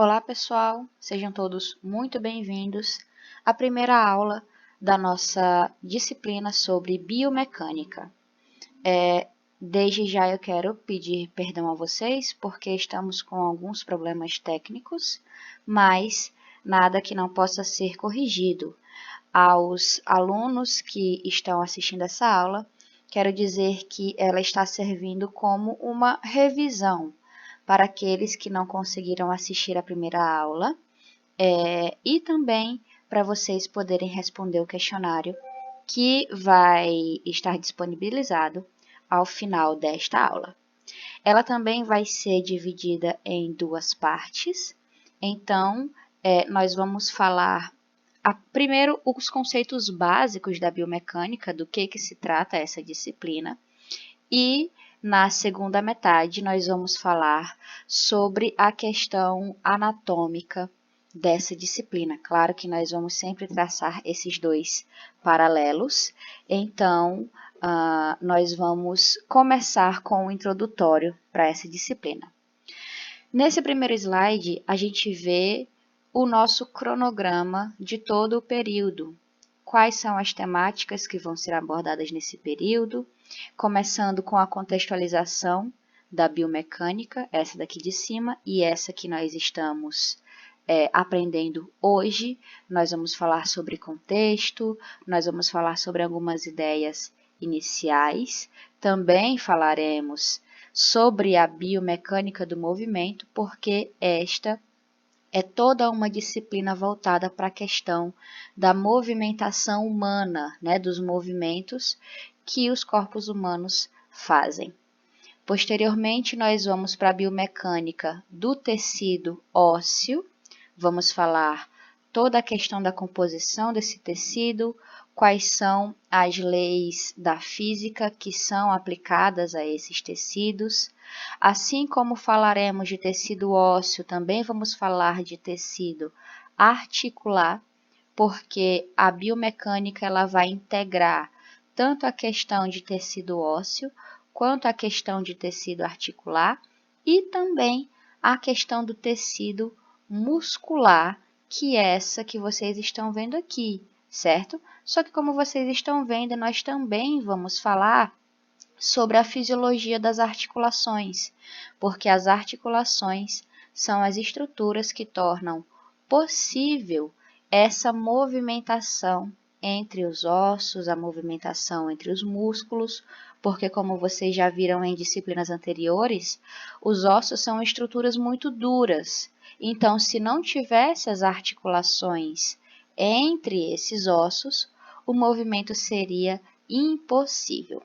Olá pessoal, sejam todos muito bem-vindos à primeira aula da nossa disciplina sobre biomecânica. Desde já eu quero pedir perdão a vocês porque estamos com alguns problemas técnicos, mas nada que não possa ser corrigido. Aos alunos que estão assistindo essa aula, quero dizer que ela está servindo como uma revisão para aqueles que não conseguiram assistir a primeira aula e também para vocês poderem responder o questionário que vai estar disponibilizado ao final desta aula. Ela também vai ser dividida em duas partes, então nós vamos falar primeiro os conceitos básicos da biomecânica, do que se trata essa disciplina, e na segunda metade, nós vamos falar sobre a questão anatômica dessa disciplina. Claro que nós vamos sempre traçar esses dois paralelos, então nós vamos começar com o introdutório para essa disciplina. Nesse primeiro slide, a gente vê o nosso cronograma de todo o período. Quais são as temáticas que vão ser abordadas nesse período? Começando com a contextualização da biomecânica, essa daqui de cima, e essa que nós estamos aprendendo hoje. Nós vamos falar sobre contexto, nós vamos falar sobre algumas ideias iniciais, também falaremos sobre a biomecânica do movimento, porque esta é toda uma disciplina voltada para a questão da movimentação humana, dos movimentos que os corpos humanos fazem. Posteriormente, nós vamos para a biomecânica do tecido ósseo, vamos falar toda a questão da composição desse tecido, quais são as leis da física que são aplicadas a esses tecidos. Assim como falaremos de tecido ósseo, também vamos falar de tecido articular, porque a biomecânica ela vai integrar tanto a questão de tecido ósseo, quanto a questão de tecido articular e também a questão do tecido muscular, que é essa que vocês estão vendo aqui, certo? Só que como vocês estão vendo, nós também vamos falar sobre a fisiologia das articulações, porque as articulações são as estruturas que tornam possível essa movimentação entre os ossos, a movimentação entre os músculos, porque como vocês já viram em disciplinas anteriores, os ossos são estruturas muito duras. Então, se não tivesse as articulações entre esses ossos, o movimento seria impossível.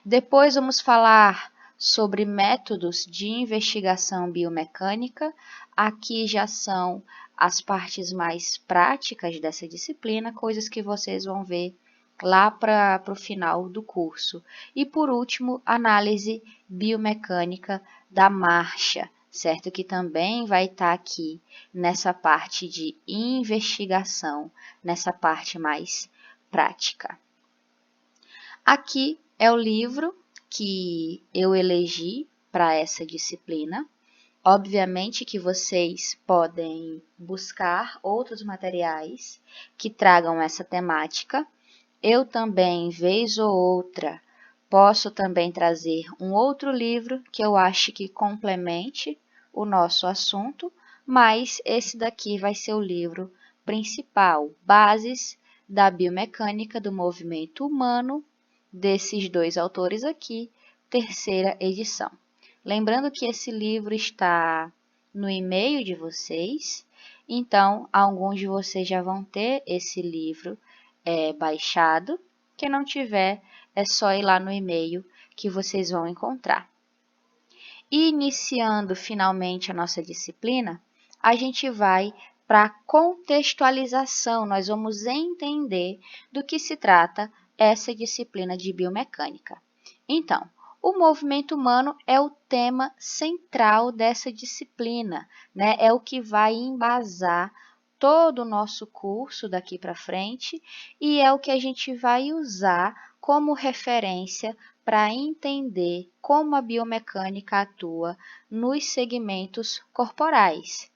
Depois vamos falar sobre métodos de investigação biomecânica. Aqui já são as partes mais práticas dessa disciplina, coisas que vocês vão ver lá para o final do curso. E por último, análise biomecânica da marcha, certo? Que também vai estar aqui nessa parte de investigação, nessa parte mais prática. Aqui é o livro que eu elegi para essa disciplina. Obviamente que vocês podem buscar outros materiais que tragam essa temática. Eu também, vez ou outra, posso também trazer um outro livro que eu acho que complemente o nosso assunto, mas esse daqui vai ser o livro principal, Bases da Biomecânica do Movimento Humano, desses dois autores aqui, terceira edição. Lembrando que esse livro está no e-mail de vocês, então alguns de vocês já vão ter esse livro baixado. Quem não tiver, é só ir lá no e-mail que vocês vão encontrar. E iniciando finalmente a nossa disciplina, a gente vai para a contextualização. Nós vamos entender do que se trata essa disciplina de biomecânica. Então, o movimento humano é o tema central dessa disciplina, É o que vai embasar todo o nosso curso daqui para frente e é o que a gente vai usar como referência para entender como a biomecânica atua nos segmentos corporais.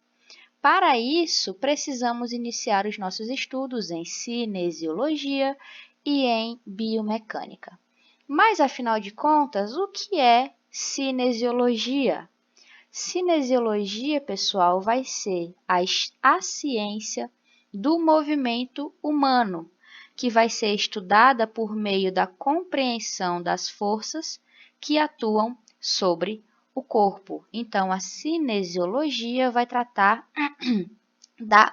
Para isso, precisamos iniciar os nossos estudos em cinesiologia e em biomecânica. Mas, afinal de contas, o que é cinesiologia? Cinesiologia, pessoal, vai ser a ciência do movimento humano, que vai ser estudada por meio da compreensão das forças que atuam sobre o corpo. Então, a cinesiologia vai tratar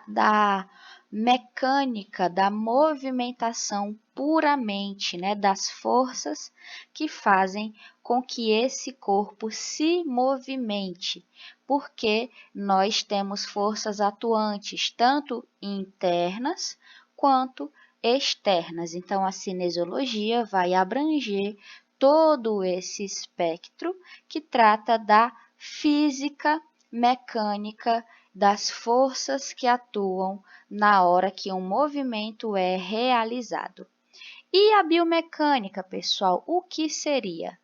da mecânica, da movimentação puramente, né, das forças que fazem com que esse corpo se movimente, porque nós temos forças atuantes, tanto internas quanto externas. Então, a cinesiologia vai abranger todo esse espectro que trata da física mecânica das forças que atuam na hora que um movimento é realizado. E a biomecânica, pessoal, o que seria?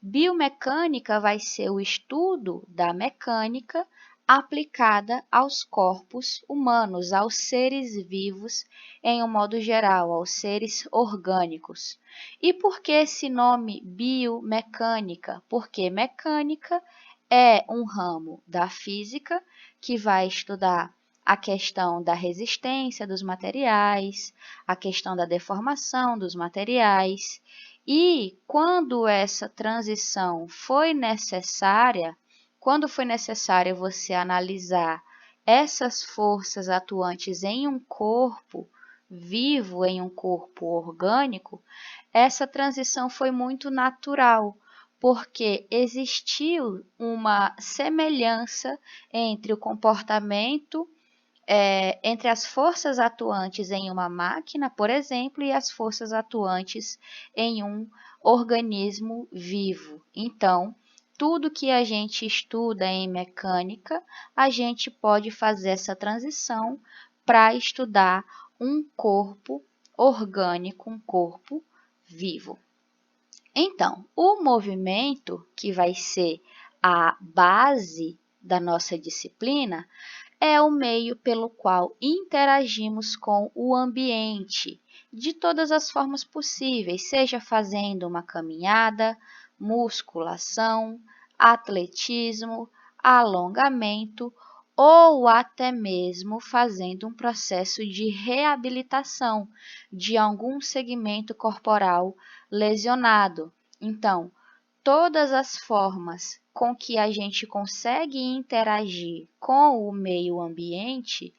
Biomecânica vai ser o estudo da mecânica aplicada aos corpos humanos, aos seres vivos em um modo geral, aos seres orgânicos. E por que esse nome biomecânica? Porque mecânica é um ramo da física que vai estudar a questão da resistência dos materiais, a questão da deformação dos materiais. E quando essa transição foi necessária, quando foi necessário você analisar essas forças atuantes em um corpo vivo, em um corpo orgânico, essa transição foi muito natural, porque existiu uma semelhança entre o comportamento entre as forças atuantes em uma máquina, por exemplo, e as forças atuantes em um organismo vivo. Então, tudo que a gente estuda em mecânica, a gente pode fazer essa transição para estudar um corpo orgânico, um corpo vivo. Então, o movimento, que vai ser a base da nossa disciplina, é o meio pelo qual interagimos com o ambiente de todas as formas possíveis, seja fazendo uma caminhada, musculação, atletismo, alongamento ou até mesmo fazendo um processo de reabilitação de algum segmento corporal lesionado. Então, todas as formas com que a gente consegue interagir com o meio ambiente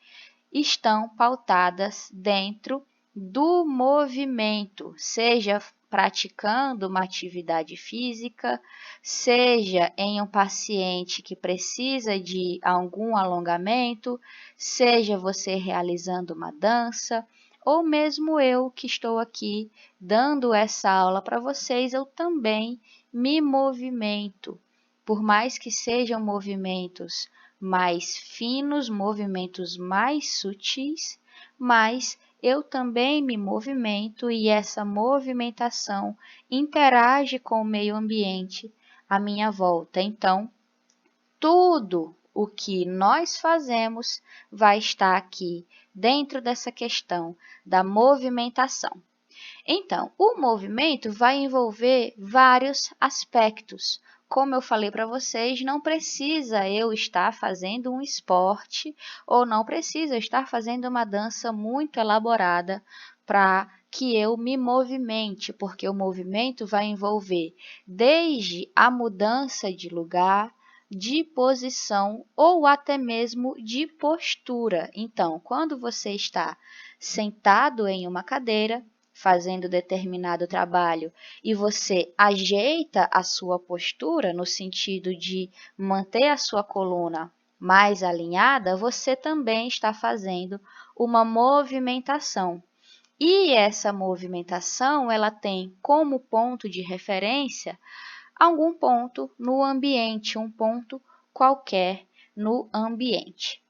estão pautadas dentro do movimento, seja praticando uma atividade física, seja em um paciente que precisa de algum alongamento, seja você realizando uma dança, ou mesmo eu que estou aqui dando essa aula para vocês, eu também me movimento. Por mais que sejam movimentos mais finos, movimentos mais sutis, mas eu também me movimento e essa movimentação interage com o meio ambiente à minha volta. Então, tudo o que nós fazemos vai estar aqui dentro dessa questão da movimentação. Então, o movimento vai envolver vários aspectos. Como eu falei para vocês, não precisa eu estar fazendo um esporte ou não precisa eu estar fazendo uma dança muito elaborada para que eu me movimente, porque o movimento vai envolver desde a mudança de lugar, de posição ou até mesmo de postura. Então, quando você está sentado em uma cadeira, fazendo determinado trabalho e você ajeita a sua postura no sentido de manter a sua coluna mais alinhada, você também está fazendo uma movimentação. E essa movimentação, ela tem como ponto de referência algum ponto no ambiente, um ponto qualquer no ambiente.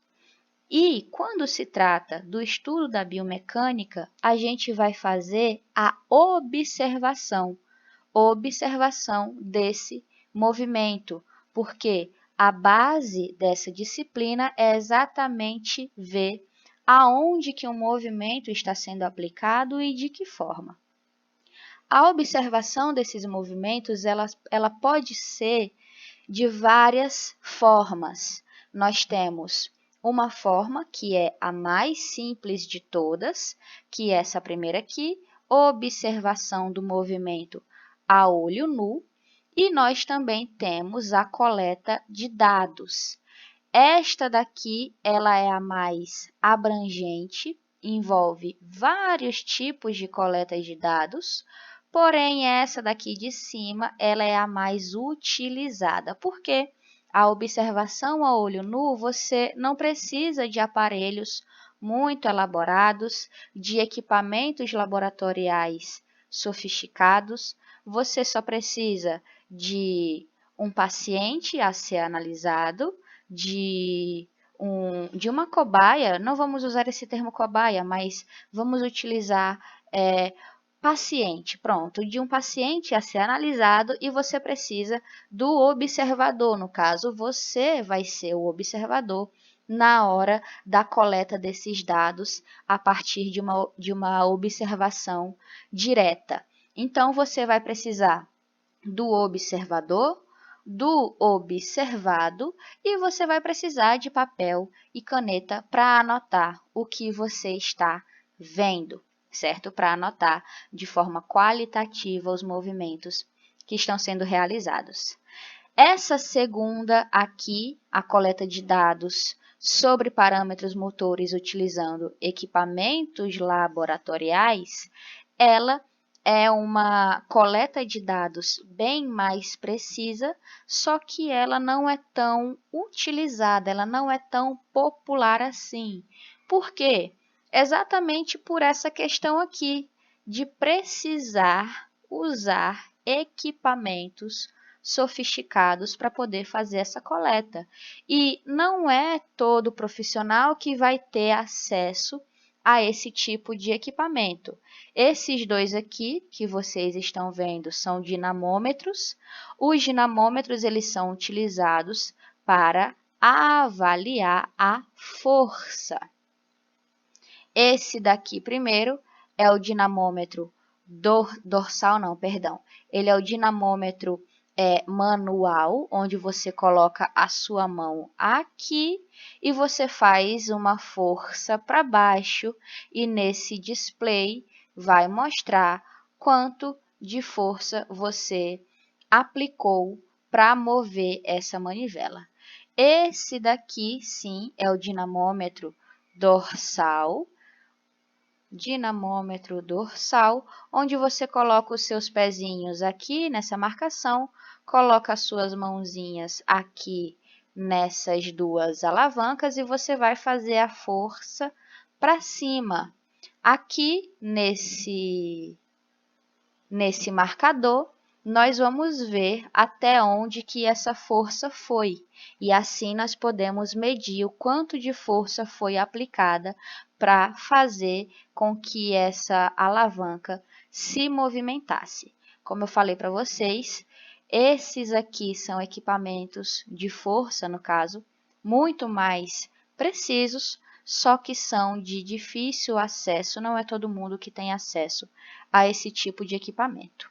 E quando se trata do estudo da biomecânica, a gente vai fazer a observação desse movimento, porque A base dessa disciplina é exatamente ver aonde que um movimento está sendo aplicado e de que forma. A observação desses movimentos, ela pode ser de várias formas. Nós temos uma forma que é a mais simples de todas, que é essa primeira aqui, observação do movimento a olho nu, e nós também temos a coleta de dados. Esta daqui, ela é a mais abrangente, envolve vários tipos de coleta de dados, porém essa daqui de cima, ela é a mais utilizada, porque a observação a olho nu, você não precisa de aparelhos muito elaborados, de equipamentos laboratoriais sofisticados, você só precisa de um paciente a ser analisado, de uma cobaia, não vamos usar esse termo cobaia, mas vamos utilizar paciente, pronto, de um paciente a ser analisado e você precisa do observador, no caso, você vai ser o observador na hora da coleta desses dados a partir de uma observação direta. Então, você vai precisar do observador, do observado e você vai precisar de papel e caneta para anotar o que você está vendo, certo? Para anotar de forma qualitativa os movimentos que estão sendo realizados. Essa segunda aqui, a coleta de dados sobre parâmetros motores utilizando equipamentos laboratoriais, ela é uma coleta de dados bem mais precisa, só que ela não é tão utilizada, ela não é tão popular assim. Por quê? Exatamente por essa questão aqui, de precisar usar equipamentos sofisticados para poder fazer essa coleta. E não é todo profissional que vai ter acesso a esse tipo de equipamento. Esses dois aqui que vocês estão vendo são dinamômetros. Os dinamômetros eles são utilizados para avaliar a força. Esse daqui primeiro é o dinamômetro dorsal, não, perdão. Ele é o dinamômetro manual, onde você coloca a sua mão aqui e você faz uma força para baixo e nesse display vai mostrar quanto de força você aplicou para mover essa manivela. Esse daqui, sim, é o dinamômetro dorsal, onde você coloca os seus pezinhos aqui nessa marcação, coloca as suas mãozinhas aqui nessas duas alavancas e você vai fazer a força para cima. Aqui nesse marcador, nós vamos ver até onde que essa força foi. E assim nós podemos medir o quanto de força foi aplicada para fazer com que essa alavanca se movimentasse. Como eu falei para vocês, esses aqui são equipamentos de força, no caso, muito mais precisos, só que são de difícil acesso, não é todo mundo que tem acesso a esse tipo de equipamento.